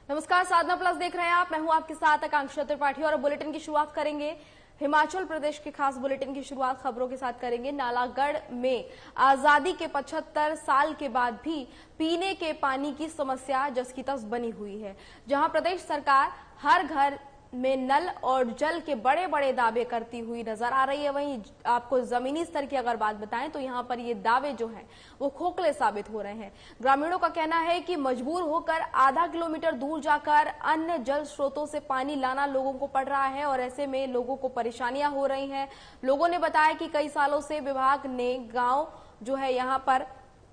नमस्कार, साधना प्लस देख रहे हैं आप। मैं हूं आपके साथ आकांक्षा त्रिपाठी और बुलेटिन की शुरुआत करेंगे। हिमाचल प्रदेश के खास बुलेटिन की शुरुआत खबरों के साथ करेंगे। नालागढ़ में आजादी के 75 साल के बाद भी पीने के पानी की समस्या जस की तस बनी हुई है। जहां प्रदेश सरकार हर घर में नल और जल के बड़े बड़े दावे करती हुई नजर आ रही है, वहीं आपको जमीनी स्तर की अगर बात बताएं तो यहां पर ये दावे जो हैं वो खोखले साबित हो रहे हैं। ग्रामीणों का कहना है कि मजबूर होकर आधा किलोमीटर दूर जाकर अन्य जल स्रोतों से पानी लाना लोगों को पड़ रहा है और ऐसे में लोगों को परेशानियां हो रही हैं। लोगों ने बताया कि कई सालों से विभाग ने गांव जो है यहाँ पर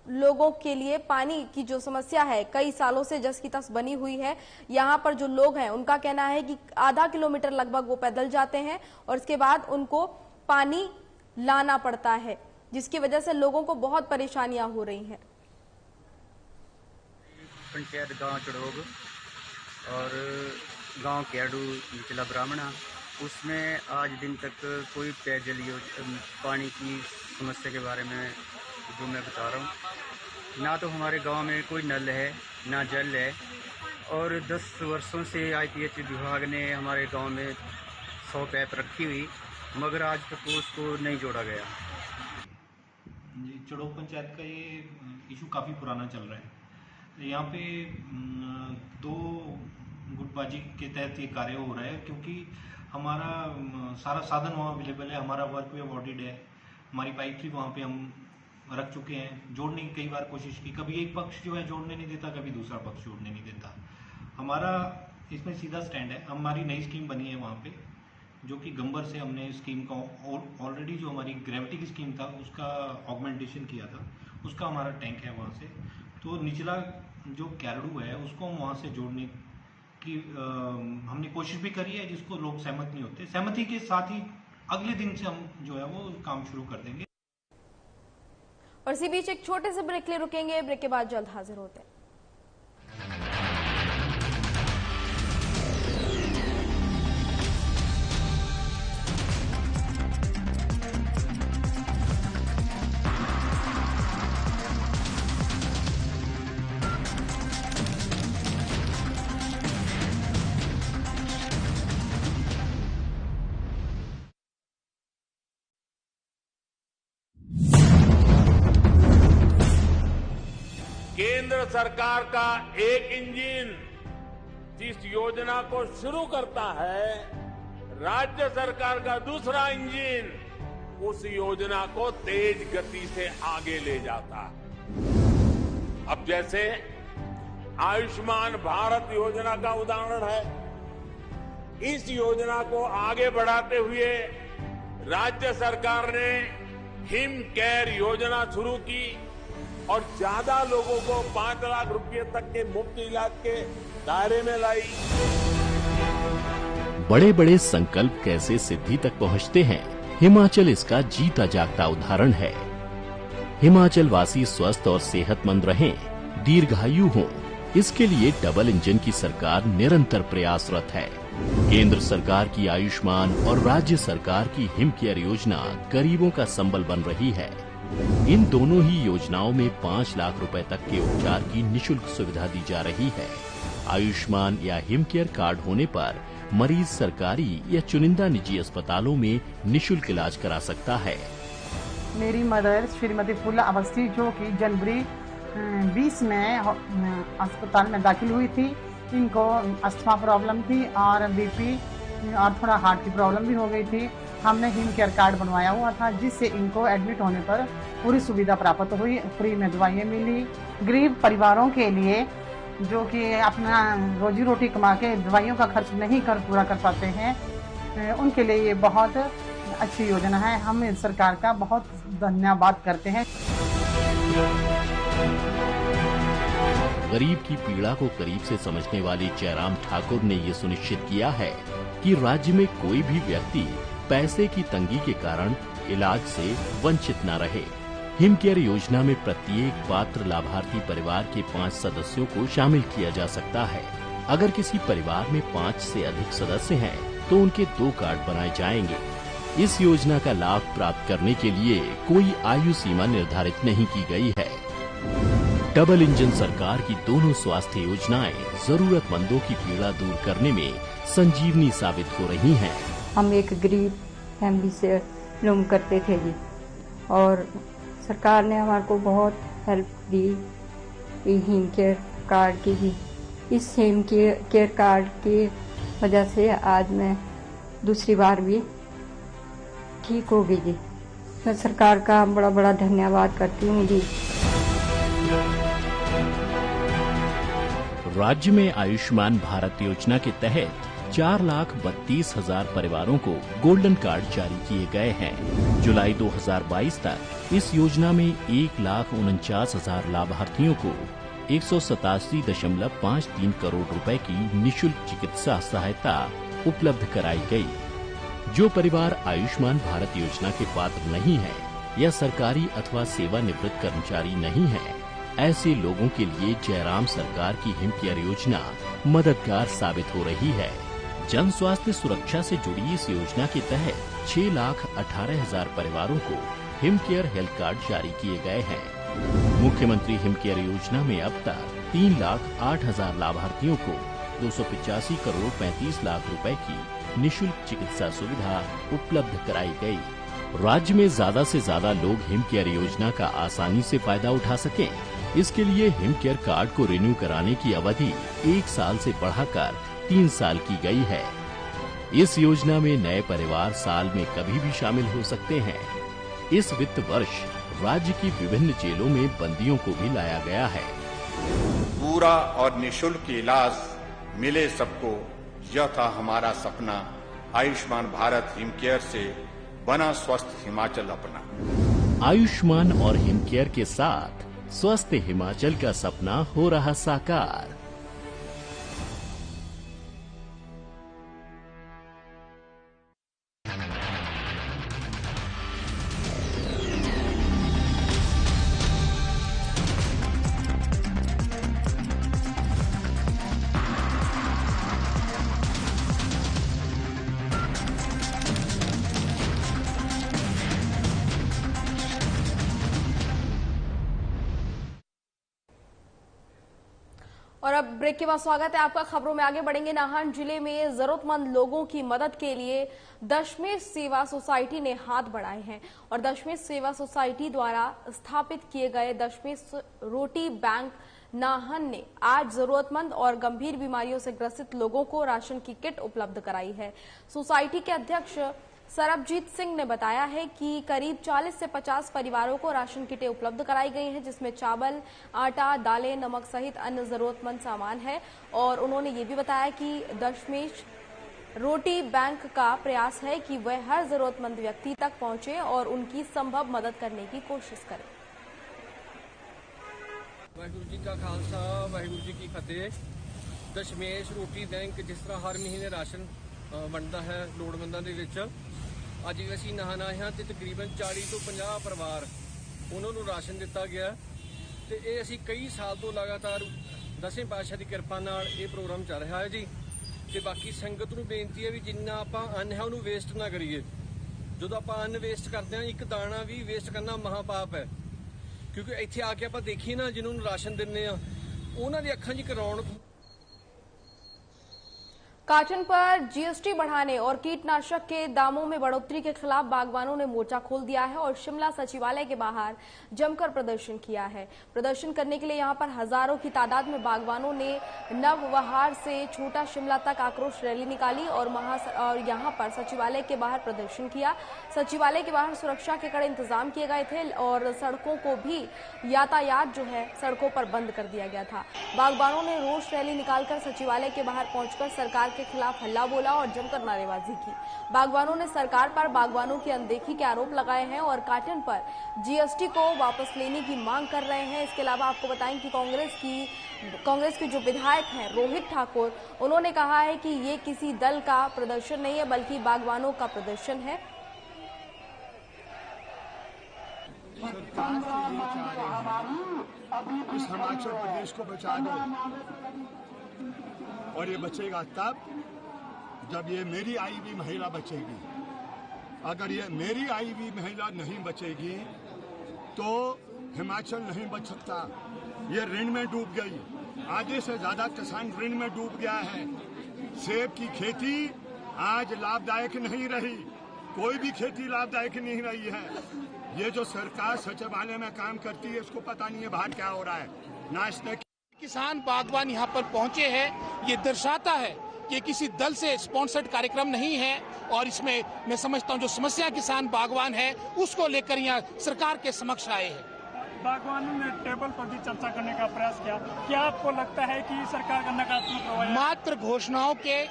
लोगों के लिए पानी की जो समस्या है कई सालों से जस की तस बनी हुई है। यहाँ पर जो लोग हैं उनका कहना है कि आधा किलोमीटर लगभग वो पैदल जाते हैं और इसके बाद उनको पानी लाना पड़ता है, जिसकी वजह से लोगों को बहुत परेशानियां हो रही हैं। पंचायत गांव चढ़ोग और गांव केडू निचला ब्राह्मणा, उसमें आज दिन तक कोई पेयजल पानी की समस्या के बारे में जो मैं बता रहा हूँ, ना तो हमारे गांव में कोई नल है ना जल है। और 10 वर्षों से IPH विभाग ने हमारे गांव में 100 पैप रखी हुई, मगर आज तक उसको नहीं जोड़ा गया। जी, चढ़ोग पंचायत का ये इशू काफ़ी पुराना चल रहा है। यहाँ पे 2 गुटबाजी के तहत ये कार्य हो रहा है, क्योंकि हमारा सारा साधन वहाँ अवेलेबल है, हमारा वर्क वे अवॉर्डेड है, हमारी पाइप भी वहाँ पे हम रख चुके हैं। जोड़ने की कई बार कोशिश की, कभी एक पक्ष जो है जोड़ने नहीं देता, कभी दूसरा पक्ष जोड़ने नहीं देता। हमारा इसमें सीधा स्टैंड है। हमारी नई स्कीम बनी है वहाँ पे, जो कि गंबर से हमने स्कीम का ऑलरेडी जो हमारी ग्रेविटी की स्कीम था उसका ऑगमेंटेशन किया था, उसका हमारा टैंक है वहाँ से। तो निचला जो कैरडू है उसको हम वहाँ से जोड़ने की हमने कोशिश भी करी है, जिसको लोग सहमत नहीं होते। सहमति के साथ ही अगले दिन से हम जो है वो काम शुरू कर देंगे। और इसी बीच एक छोटे से ब्रेक ले रुकेंगे, ब्रेक के बाद जल्द हाजिर होते हैं। केंद्र सरकार का एक इंजन जिस योजना को शुरू करता है, राज्य सरकार का दूसरा इंजन उस योजना को तेज गति से आगे ले जाता है। अब जैसे आयुष्मान भारत योजना का उदाहरण है, इस योजना को आगे बढ़ाते हुए राज्य सरकार ने हिम केयर योजना शुरू की और ज्यादा लोगों को 5 लाख रुपए तक के मुफ्त इलाज के दायरे में लाई। बड़े बड़े संकल्प कैसे सिद्धि तक पहुंचते हैं, हिमाचल इसका जीता जागता उदाहरण है। हिमाचल वासी स्वस्थ और सेहतमंद रहें, दीर्घायु हों, इसके लिए डबल इंजन की सरकार निरंतर प्रयासरत है। केंद्र सरकार की आयुष्मान और राज्य सरकार की हिम केयर योजना गरीबों का संबल बन रही है। इन दोनों ही योजनाओं में 5 लाख रुपए तक के उपचार की निशुल्क सुविधा दी जा रही है। आयुष्मान या हिम केयर कार्ड होने पर मरीज सरकारी या चुनिंदा निजी अस्पतालों में निशुल्क इलाज करा सकता है। मेरी मदर श्रीमती फूला अवस्थी, जो कि जनवरी 20 में अस्पताल में दाखिल हुई थी, इनको अस्थमा प्रॉब्लम थी और BP और थोड़ा हार्ट की प्रॉब्लम भी हो गई थी। हमने हिम केयर कार्ड बनवाया हुआ था, जिससे इनको एडमिट होने पर पूरी सुविधा प्राप्त हुई, फ्री में दवाइयाँ मिली। गरीब परिवारों के लिए जो कि अपना रोजी रोटी कमा के दवाइयों का खर्च नहीं पूरा कर पाते हैं, उनके लिए ये बहुत अच्छी योजना है। हम इस सरकार का बहुत धन्यवाद करते हैं। गरीब की पीड़ा को करीब से समझने वाले जयराम ठाकुर ने ये सुनिश्चित किया है कि राज्य में कोई भी व्यक्ति पैसे की तंगी के कारण इलाज से वंचित न रहे। हिम केयर योजना में प्रत्येक पात्र लाभार्थी परिवार के 5 सदस्यों को शामिल किया जा सकता है। अगर किसी परिवार में 5 से अधिक सदस्य हैं, तो उनके 2 कार्ड बनाए जाएंगे। इस योजना का लाभ प्राप्त करने के लिए कोई आयु सीमा निर्धारित नहीं की गई है। डबल इंजन सरकार की दोनों स्वास्थ्य योजनाएं जरूरतमंदों की पीड़ा दूर करने में संजीवनी साबित हो रही हैं। हम एक गरीब फैमिली से बिलोंग करते थे जी, और सरकार ने हमारे को बहुत हेल्प दी हिम केयर कार्ड की भी। इस हिम केयर कार्ड की वजह से आज मैं दूसरी बार भी ठीक हो गई जी। मैं सरकार का बड़ा बड़ा धन्यवाद करती हूँ जी। राज्य में आयुष्मान भारत योजना के तहत 4,32,000 परिवारों को गोल्डन कार्ड जारी किए गए हैं। जुलाई 2022 तक इस योजना में 1,49,000 लाभार्थियों को 187.53 करोड़ रुपए की निःशुल्क चिकित्सा सहायता उपलब्ध कराई गई। जो परिवार आयुष्मान भारत योजना के पात्र नहीं है या सरकारी अथवा सेवानिवृत्त कर्मचारी नहीं है, ऐसे लोगों के लिए जयराम सरकार की हिम केयर योजना मददगार साबित हो रही है। जन स्वास्थ्य सुरक्षा से जुड़ी इस योजना के तहत 6,18,000 परिवारों को हिम केयर हेल्थ कार्ड जारी किए गए हैं। मुख्यमंत्री हिम केयर योजना में अब तक 3,08,000 लाभार्थियों को 285 करोड़ 35 लाख रुपए की निःशुल्क चिकित्सा सुविधा उपलब्ध कराई गई। राज्य में ज्यादा से ज्यादा लोग हिम केयर योजना का आसानी से फायदा उठा सकें, इसके लिए हिम केयर कार्ड को रिन्यू कराने की अवधि 1 साल से बढ़ाकर 3 साल की गई है। इस योजना में नए परिवार साल में कभी भी शामिल हो सकते हैं। इस वित्त वर्ष राज्य की विभिन्न जेलों में बंदियों को भी लाया गया है। पूरा और निःशुल्क इलाज मिले सबको, यह था हमारा सपना। आयुष्मान भारत हिम केयर से बना स्वस्थ हिमाचल अपना। आयुष्मान और हिम केयर के साथ स्वस्थ हिमाचल का सपना हो रहा साकार। और अब ब्रेक के बाद स्वागत है आपका। खबरों में आगे बढ़ेंगे। नाहन जिले में जरूरतमंद लोगों की मदद के लिए दशमेश सेवा सोसाइटी ने हाथ बढ़ाए हैं और दशमेश सेवा सोसाइटी द्वारा स्थापित किए गए दशमेश रोटी बैंक नाहन ने आज जरूरतमंद और गंभीर बीमारियों से ग्रसित लोगों को राशन की किट उपलब्ध कराई है। सोसाइटी के अध्यक्ष सरबजीत सिंह ने बताया है कि करीब 40 से 50 परिवारों को राशन किटें उपलब्ध कराई गई हैं, जिसमें चावल, आटा, दालें, नमक सहित अन्य जरूरतमंद सामान है। और उन्होंने ये भी बताया कि दशमेश रोटी बैंक का प्रयास है कि वह हर जरूरतमंद व्यक्ति तक पहुंचे और उनकी संभव मदद करने की कोशिश करे। वाहिगुरू जी का खालसा, वाहिगुरू जी की फतेह। दशमेश रोटी बैंक जिस तरह हर महीने राशन ਵੰਡਦਾ ਹੈ ਲੋੜਵੰਦਾਂ ਦੇ ਵਿੱਚ, ਅੱਜ ਅਸੀਂ ਨਾਹਨ ਆਏ ਹਾਂ ਤੇ ਤਕਰੀਬਨ 40 ਤੋਂ 50 ਪਰਿਵਾਰ ਉਹਨਾਂ ਨੂੰ ਰਾਸ਼ਨ ਦਿੱਤਾ ਗਿਆ ਤੇ ਇਹ ਅਸੀਂ ਕਈ ਸਾਲ ਤੋਂ ਲਗਾਤਾਰ ਦਸਵੇਂ ਪਾਤਸ਼ਾਹ ਦੀ ਕਿਰਪਾ ਨਾਲ ਇਹ ਪ੍ਰੋਗਰਾਮ ਚੱਲ ਰਿਹਾ ਹੈ ਜੀ। ਤੇ ਬਾਕੀ ਸੰਗਤ ਨੂੰ ਬੇਨਤੀ ਹੈ ਵੀ ਜਿੰਨਾ ਆਪਾਂ ਅੰਨ ਹੈ ਉਹਨੂੰ ਵੇਸਟ ਨਾ ਕਰੀਏ। ਜਦੋਂ ਆਪਾਂ ਅੰਨ ਵੇਸਟ ਕਰਦੇ ਹਾਂ, ਇੱਕ ਦਾਣਾ ਵੀ ਵੇਸਟ ਕਰਨਾ ਮਹਾਪਾਪ ਹੈ, ਕਿਉਂਕਿ ਇੱਥੇ ਆ ਕੇ ਆਪਾਂ ਦੇਖੀਏ ਨਾ ਜਿਹਨਾਂ ਨੂੰ ਰਾਸ਼ਨ ਦਿੰਦੇ ਆ ਉਹਨਾਂ ਦੀ ਅੱਖਾਂ 'ਚ ਇੱਕ ਰੌਣਕ। काटन पर जीएसटी बढ़ाने और कीटनाशक के दामों में बढ़ोतरी के खिलाफ बागवानों ने मोर्चा खोल दिया है और शिमला सचिवालय के बाहर जमकर प्रदर्शन किया है। प्रदर्शन करने के लिए यहां पर हजारों की तादाद में बागवानों ने नववहार से छोटा शिमला तक आक्रोश रैली निकाली और यहां पर सचिवालय के बाहर प्रदर्शन किया। सचिवालय के बाहर सुरक्षा के कड़े इंतजाम किए गए थे और सड़कों को भी यातायात जो है सड़कों पर बंद कर दिया गया था। बागवानों ने रोष रैली निकालकर सचिवालय के बाहर पहुंचकर सरकार के खिलाफ हल्ला बोला और जमकर नारेबाजी की। बागवानों ने सरकार पर बागवानों की अनदेखी के आरोप लगाए हैं और काटन पर जीएसटी को वापस लेने की मांग कर रहे हैं। इसके अलावा आपको बताएं कि कांग्रेस के जो विधायक हैं रोहित ठाकुर, उन्होंने कहा है कि ये किसी दल का प्रदर्शन नहीं है बल्कि बागवानों का प्रदर्शन है। इस हिमाचल प्रदेश को बचा दो और ये बचेगा तब जब ये मेरी आई हुई महिला बचेगी। अगर ये मेरी आई हुई महिला नहीं बचेगी तो हिमाचल नहीं बच सकता। ये ऋण में डूब गई। आधे से ज्यादा किसान ऋण में डूब गया है। सेब की खेती आज लाभदायक नहीं रही, कोई भी खेती लाभदायक नहीं रही है। ये जो सरकार सचिवालय में काम करती है, इसको पता नहीं है बाहर क्या हो रहा है। नाश्ते किसान बागवान यहाँ पर पहुंचे हैं, ये दर्शाता है कि किसी दल से स्पॉन्सर्ड कार्यक्रम नहीं है और इसमें मैं समझता हूँ जो समस्या किसान बागवान है उसको लेकर यहाँ सरकार के समक्ष आए हैं। बागवानों ने टेबल पर भी चर्चा करने का प्रयास किया। क्या आपको लगता है कि सरकार का नकारात्मक रवैया? मात्र घोषणाओं के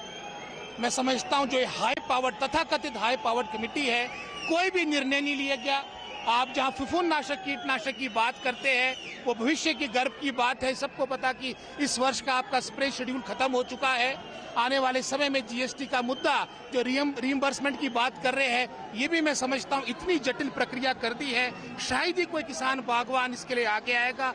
मैं समझता हूँ जो हाई पावर्ड तथाकथित हाई पावर्ड कमेटी है, कोई भी निर्णय नहीं लिया गया। आप जहां फफूंदनाशक कीटनाशक की बात करते हैं वो भविष्य की गर्भ की बात है। सबको पता कि इस वर्ष का आपका स्प्रे शेड्यूल खत्म हो चुका है। आने वाले समय में जीएसटी का मुद्दा जो रिइंबर्समेंट की बात कर रहे हैं, ये भी मैं समझता हूँ इतनी जटिल प्रक्रिया कर दी है, शायद ही कोई किसान बागवान इसके लिए आगे आएगा।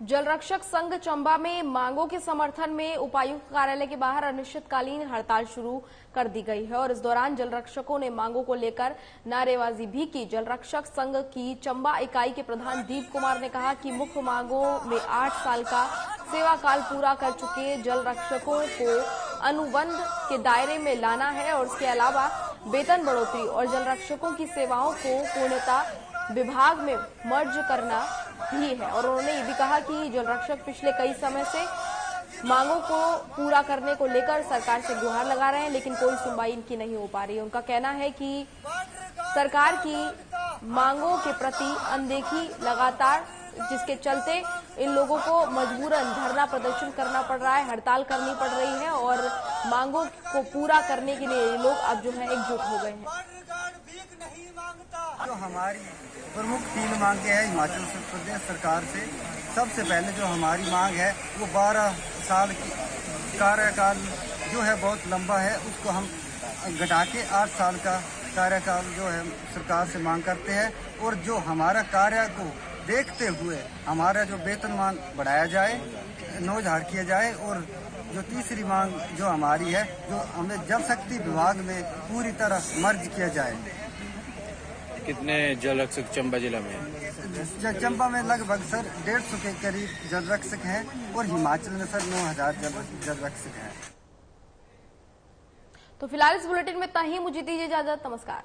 जल रक्षक संघ चंबा में मांगों के समर्थन में उपायुक्त कार्यालय के बाहर अनिश्चितकालीन हड़ताल शुरू कर दी गई है और इस दौरान जल रक्षकों ने मांगों को लेकर नारेबाजी भी की। जल रक्षक संघ की चंबा इकाई के प्रधान दीप कुमार ने कहा कि मुख्य मांगों में 8 साल का सेवा काल पूरा कर चुके जल रक्षकों को अनुबंध के दायरे में लाना है और इसके अलावा वेतन बढ़ोतरी और जल रक्षकों की सेवाओं को पूर्णतः विभाग में मर्ज करना भी है। और उन्होंने ये भी कहा कि जल रक्षक पिछले कई समय से मांगों को पूरा करने को लेकर सरकार से गुहार लगा रहे हैं, लेकिन कोई सुनवाई इनकी नहीं हो पा रही है। उनका कहना है कि सरकार की मांगों के प्रति अनदेखी लगातार, जिसके चलते इन लोगों को मजबूरन धरना प्रदर्शन करना पड़ रहा है, हड़ताल करनी पड़ रही है और मांगों को पूरा करने के लिए लोग अब जो है एकजुट हो गए हैं। जो हमारी प्रमुख 3 मांगे हैं हिमाचल प्रदेश सरकार से, सबसे पहले जो हमारी मांग है वो 12 साल की कार्यकाल जो है बहुत लंबा है, उसको हम घटा के 8 साल का कार्यकाल जो है सरकार से मांग करते हैं। और जो हमारा कार्य को देखते हुए हमारा जो वेतनमान बढ़ाया जाए, नौजहार किया जाए। और जो तीसरी मांग जो हमारी है, जो हमें जल शक्ति विभाग में पूरी तरह मर्ज किया जाए। कितने जल रक्षक चंबा जिला में हैं? चंबा में लगभग सर 150 के करीब जल रक्षक हैं और हिमाचल में सर 9000 जल रक्षक हैं। तो फिलहाल इस बुलेटिन में इतना ही। मुझे दीजिए इजाजत। नमस्कार।